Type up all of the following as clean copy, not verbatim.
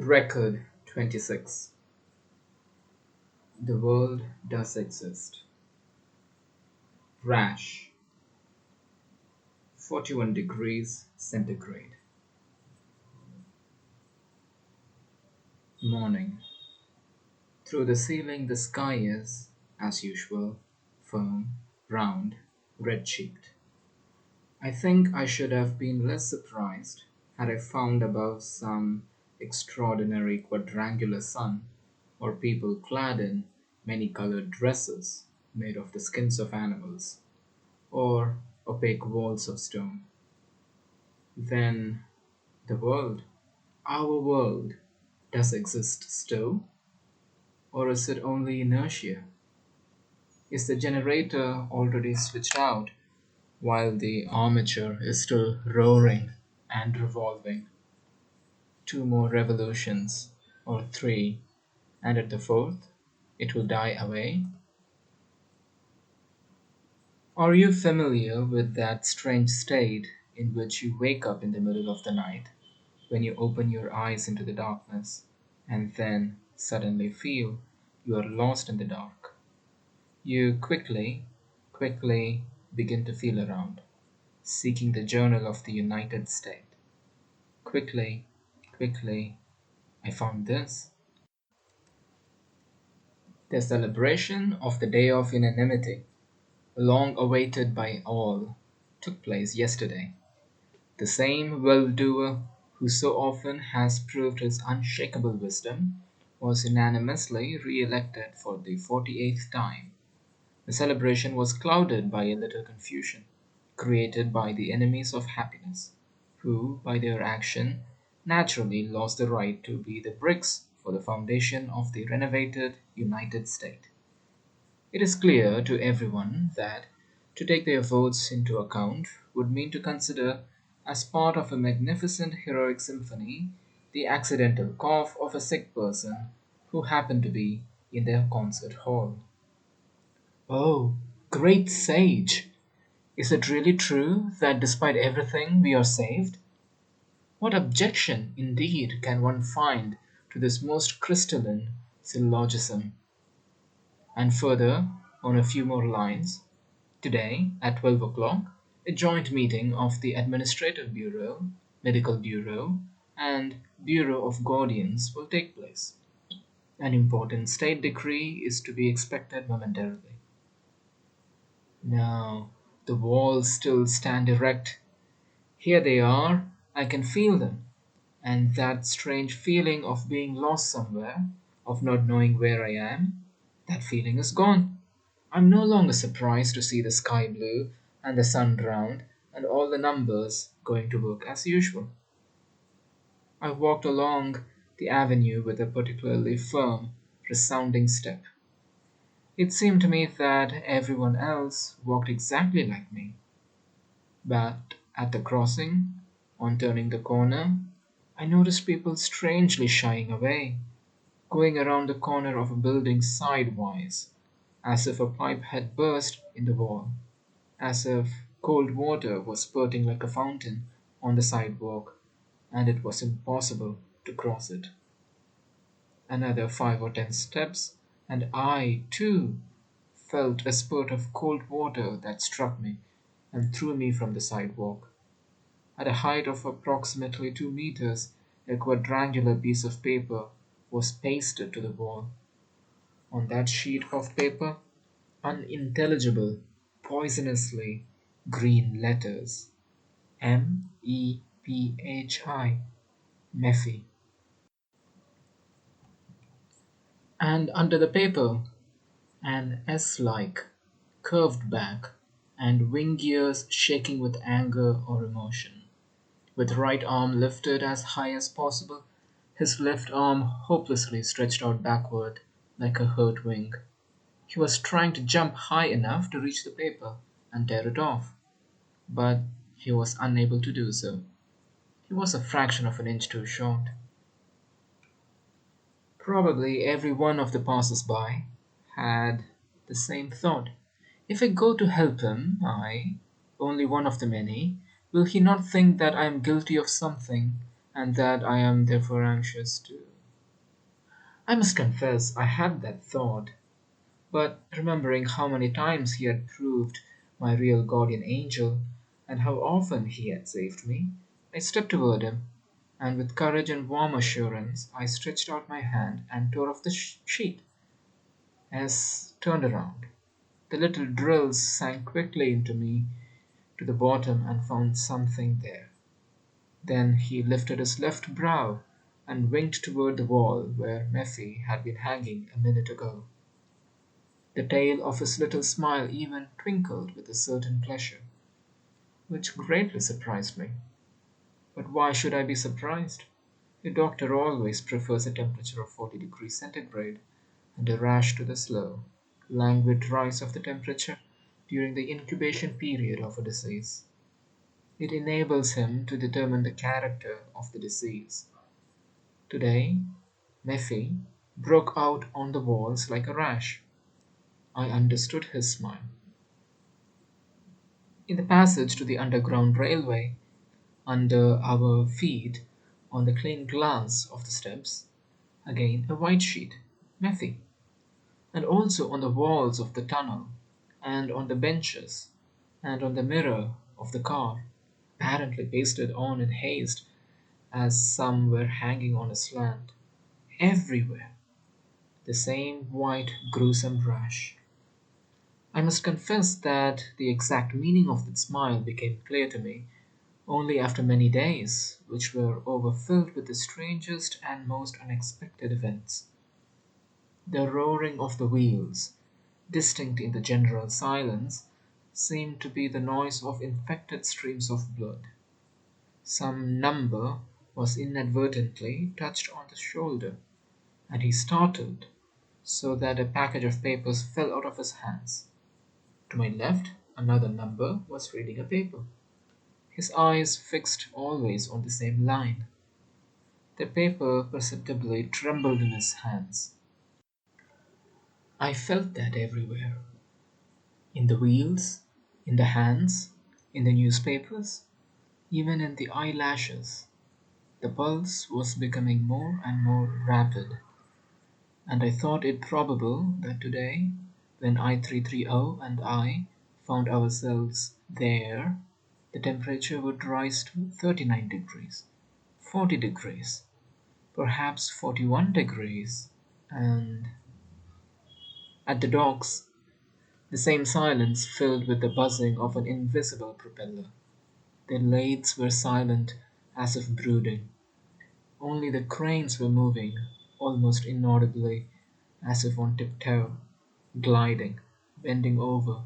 Record 26. The world does exist. Rash, 41 degrees centigrade. Morning. Through the ceiling the sky is, as usual, firm, round, red-cheeked. I think I should have been less surprised had I found above some extraordinary quadrangular sun, or people clad in many-colored dresses made of the skins of animals, or opaque walls of stone. Then the world, our world, does exist still? Or is it only inertia? Is the generator already switched out while the armature is still roaring and revolving? Two more revolutions, or three, and at the fourth it will die away? Are you familiar with that strange state in which you wake up in the middle of the night, when you open your eyes into the darkness, and then suddenly feel you are lost in the dark? You quickly begin to feel around, seeking the journal of the United States. Quickly, quickly, I found this. The celebration of the Day of Unanimity, long awaited by all, took place yesterday. The same well-doer who so often has proved his unshakable wisdom was unanimously re-elected for the 48th time. The celebration was clouded by a little confusion, created by the enemies of happiness, who, by their action, naturally lost the right to be the bricks for the foundation of the renovated United States. It is clear to everyone that to take their votes into account would mean to consider, as part of a magnificent heroic symphony, the accidental cough of a sick person who happened to be in their concert hall. Oh, great sage! Is it really true that despite everything we are saved? What objection, indeed, can one find to this most crystalline syllogism? And further, on a few more lines, today at 12 o'clock, a joint meeting of the Administrative Bureau, Medical Bureau, and Bureau of Guardians will take place. An important state decree is to be expected momentarily. No, the walls still stand erect. Here they are, I can feel them, and that strange feeling of being lost somewhere, of not knowing where I am, that feeling is gone. I'm no longer surprised to see the sky blue and the sun round and all the numbers going to work as usual. I walked along the avenue with a particularly firm, resounding step. It seemed to me that everyone else walked exactly like me. But at the crossing, on turning the corner, I noticed people strangely shying away, going around the corner of a building sidewise, as if a pipe had burst in the wall, as if cold water was spurting like a fountain on the sidewalk, and it was impossible to cross it. Another 5 or 10 steps, and I, too, felt a spurt of cold water that struck me and threw me from the sidewalk. At a height of approximately 2 meters, a quadrangular piece of paper was pasted to the wall. On that sheet of paper, unintelligible, poisonously green letters, MEPHI, Mephi. And under the paper, an S-like, curved back, and wing gears shaking with anger or emotion. With right arm lifted as high as possible, his left arm hopelessly stretched out backward like a hurt wing. He was trying to jump high enough to reach the paper and tear it off, but he was unable to do so. He was a fraction of an inch too short. Probably every one of the passers-by had the same thought. If I go to help him, only one of the many, will he not think that I am guilty of something, and that I am therefore anxious to I must confess I had that thought, but remembering how many times he had proved my real guardian angel, and how often he had saved me, I stepped toward him, and with courage and warm assurance I stretched out my hand and tore off the sheet. As turned around, the little drills sank quickly into me to the bottom and found something there. Then he lifted his left brow and winked toward the wall where Mephi had been hanging a minute ago. The tail of his little smile even twinkled with a certain pleasure, which greatly surprised me. But why should I be surprised? A doctor always prefers a temperature of 40 degrees centigrade and a rash to the slow, languid rise of the temperature during the incubation period of a disease. It enables him to determine the character of the disease. Today, Mephi broke out on the walls like a rash. I understood his smile. In the passage to the underground railway, under our feet, on the clean glass of the steps, again a white sheet, Mephi, and also on the walls of the tunnel, and on the benches, and on the mirror of the car, apparently pasted on in haste, as some were hanging on a slant. Everywhere, the same white, gruesome rash. I must confess that the exact meaning of that smile became clear to me only after many days, which were overfilled with the strangest and most unexpected events. The roaring of the wheels, distinct in the general silence, seemed to be the noise of infected streams of blood. Some number was inadvertently touched on the shoulder, and he startled so that a package of papers fell out of his hands. To my left, another number was reading a paper, his eyes fixed always on the same line. The paper perceptibly trembled in his hands. I felt that everywhere, in the wheels, in the hands, in the newspapers, even in the eyelashes. The pulse was becoming more and more rapid, and I thought it probable that today, when I-330 and I found ourselves there, the temperature would rise to 39 degrees, 40 degrees, perhaps 41 degrees, and at the docks, the same silence filled with the buzzing of an invisible propeller. The lathes were silent as if brooding. Only the cranes were moving, almost inaudibly, as if on tiptoe, gliding, bending over,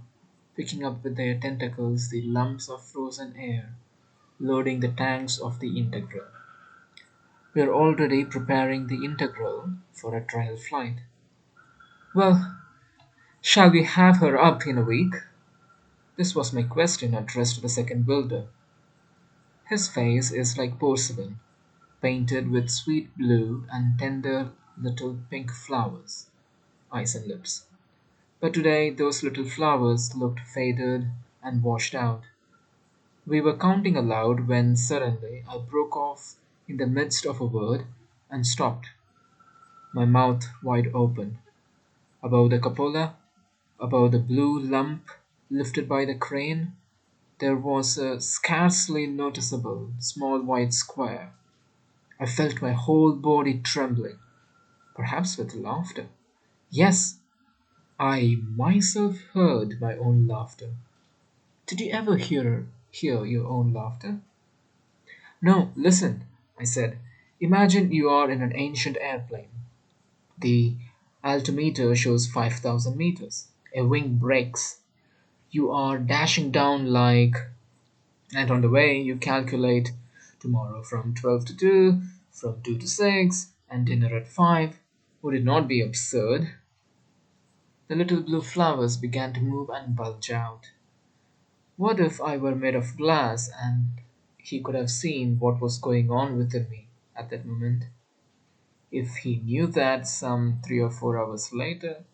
picking up with their tentacles the lumps of frozen air, loading the tanks of the integral. We are already preparing the integral for a trial flight. Well, shall we have her up in a week? This was my question addressed to the second builder. His face is like porcelain, painted with sweet blue and tender little pink flowers, eyes and lips. But today those little flowers looked faded and washed out. We were counting aloud when suddenly I broke off in the midst of a word and stopped, my mouth wide open. Above the cupola, above the blue lump lifted by the crane, there was a scarcely noticeable small white square. I felt my whole body trembling, perhaps with laughter. Yes, I myself heard my own laughter. Did you ever hear your own laughter? No, listen, I said. Imagine you are in an ancient airplane. The altimeter shows 5,000 meters. A wing breaks. You are dashing down like, and on the way you calculate tomorrow from 12 to 2, from 2 to 6, and dinner at 5. Would it not be absurd? The little blue flowers began to move and bulge out. What if I were made of glass and he could have seen what was going on within me at that moment? If he knew that some 3 or 4 hours later